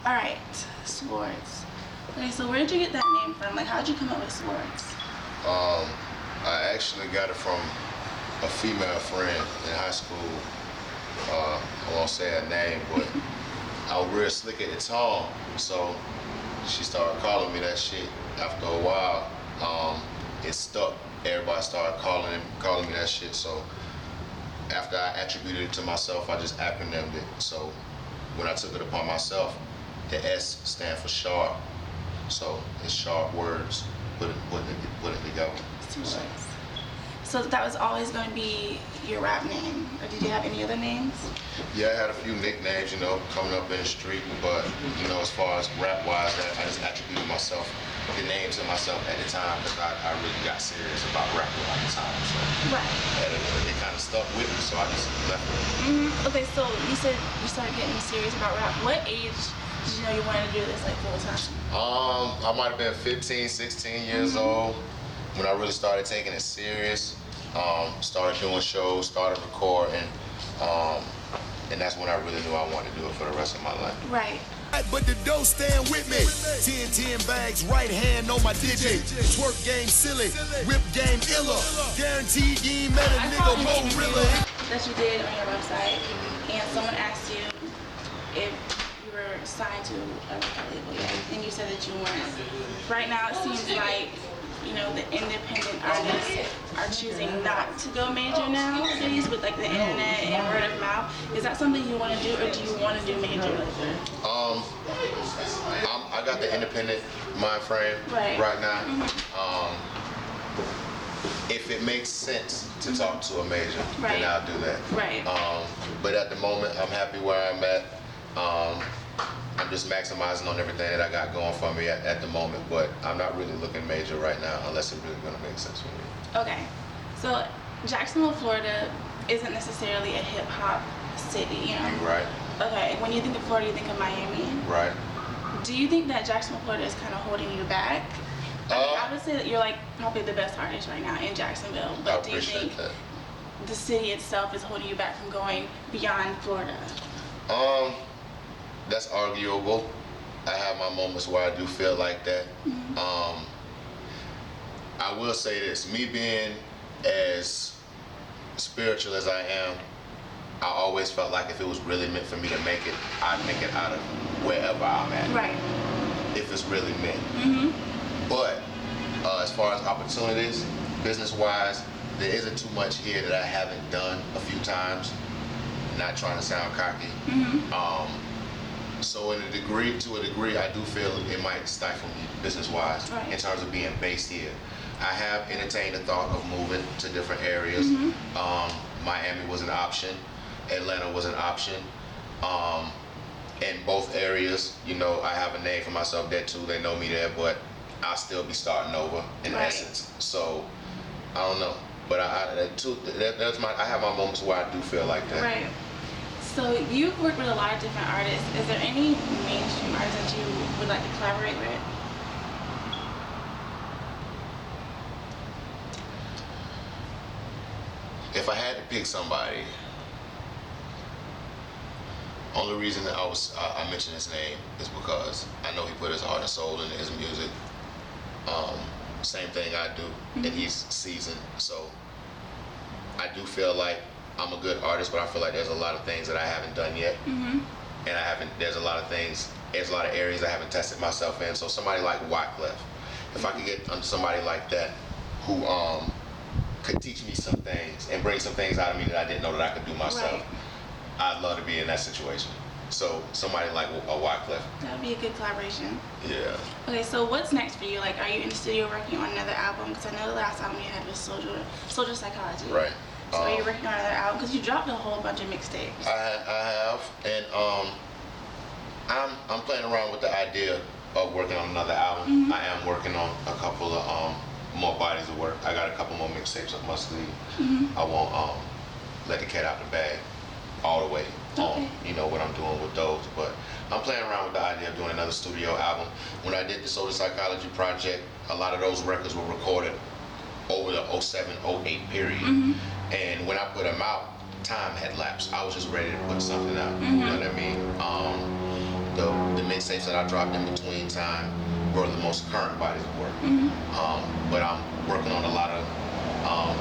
Alright, Swordz. Okay, so where did you get that name from? Like, how did you come up with Swordz? I actually got it from a female friend in high school. I won't say her name, but I was real slick at the tongue, so she started calling me that shit. After a while, it stuck. Everybody started calling me that shit. So after I attributed it to myself, I just acronymed it. So when I took it upon myself, the S stand for sharp. So it's sharp words, put it together. So that was always going to be your rap name, or did you have any other names? Yeah, I had a few nicknames, you know, coming up in the street, but, you know, as far as rap-wise, I just attributed the name to myself at the time, because I really got serious about rapping at the time, so right. It kind of stuck with me, so I just left it. Okay, so you said you started getting serious about rap. What age did you know you wanted to do this, like, full time? I might have been 15, 16 years old when I really started taking it serious. Started doing shows, started recording, and that's when I really knew I wanted to do it for the rest of my life. Right. But the dough stand with me. 10 bags, right hand on my digit. Twerk game silly, whip game illa. Guaranteed you ain't met a nigga more realer. That you did on your website, and someone asked you if you were signed to a record label yet, and you said that you weren't. Right now, it seems like, you know, the independent artists are choosing not to go major nowadays with like the internet and word of mouth. Is that something you want to do, or do you want to do major? I got the independent mind frame right now. If it makes sense to talk to a major, then I'll do that. Right. But at the moment, I'm happy where I'm at. I'm just maximizing on everything that I got going for me at the moment, but I'm not really looking major right now unless it's really gonna make sense for me. Okay, so Jacksonville, Florida isn't necessarily a hip hop city, you know? Right. Okay, when you think of Florida, you think of Miami. Right. Do you think that Jacksonville, Florida is kind of holding you back? I would say that you're like probably the best artist right now in Jacksonville, but do you think the city itself is holding you back from going beyond Florida? That's arguable. I have my moments where I do feel like that. I will say this, me being as spiritual as I am, I always felt like if it was really meant for me to make it, I'd make it out of wherever I'm at. Right. If it's really meant. But as far as opportunities, business-wise, there isn't too much here that I haven't done a few times. Not trying to sound cocky. So to a degree, I do feel it might stifle me business-wise in terms of being based here. I have entertained the thought of moving to different areas. Miami was an option. Atlanta was an option. In both areas, you know, I have a name for myself there too. They know me there, but I'll still be starting over in essence. So I don't know, but I have my moments where I do feel like that. Right. So you've worked with a lot of different artists. Is there any mainstream artists that you would like to collaborate with? If I had to pick somebody, only reason that I mention his name is because I know he put his heart and soul into his music. Same thing I do, and he's seasoned. So I do feel like I'm a good artist, but I feel like there's a lot of things that I haven't done yet, and there's a lot of areas I haven't tested myself in. So somebody like Wyclef, if I could get under somebody like that who could teach me some things and bring some things out of me that I didn't know that I could do myself, I'd love to be in that situation. So somebody like a Wyclef. That would be a good collaboration. Yeah. Okay, so what's next for you? Like, are you in the studio working on another album? Because I know the last album you had was Soldier Psychology. Right. So are you working on another album? Because you dropped a whole bunch of mixtapes. I have, and I'm playing around with the idea of working on another album. I am working on a couple of more bodies of work. I got a couple more mixtapes up my sleeve. I won't let the cat out the bag all the way on, you know, what I'm doing with those, but I'm playing around with the idea of doing another studio album. When I did the Soldier Psychology project, a lot of those records were recorded over the 07, 08 period. And when I put them out, time had lapsed. I was just ready to put something out. You know what I mean? The mixtapes that I dropped in between time were the most current bodies of work. But I'm working on a lot of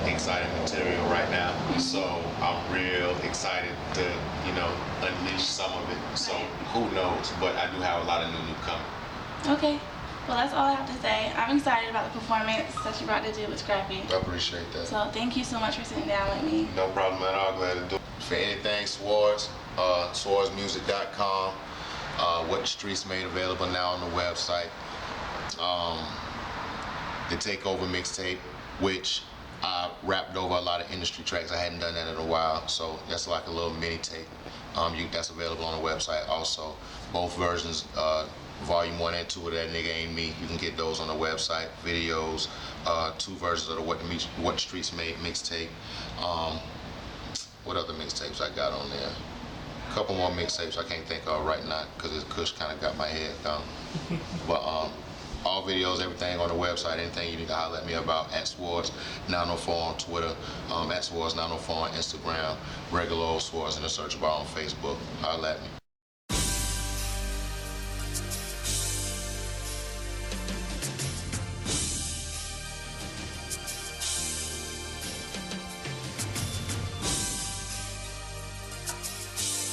exciting material right now, so I'm real excited to, you know, unleash some of it. So who knows? But I do have a lot of new coming. Okay. Well, that's all I have to say. I'm excited about the performance that you brought to do with Scrappy. I appreciate that. So thank you so much for sitting down with me. No problem at all. Glad to do it. For anything Swordz, swordzmusic.com. What the Streets made available now on the website. The Takeover mixtape, which I rapped over a lot of industry tracks. I hadn't done that in a while, so that's like a little mini tape. That's available on the website also. Both versions, Volume 1 and 2 of That Nigga Ain't Me. You can get those on the website. Videos, 2 versions of the What the Streets Made mixtape. What other mixtapes I got on there? A couple more mixtapes I can't think of right now because this Kush kind of got my head gone. But all videos, everything on the website, anything you need to holler at me about at Swordz 904 on Twitter, at Swordz 904 on Instagram, regular old Swordz in the search bar on Facebook. Holler at me.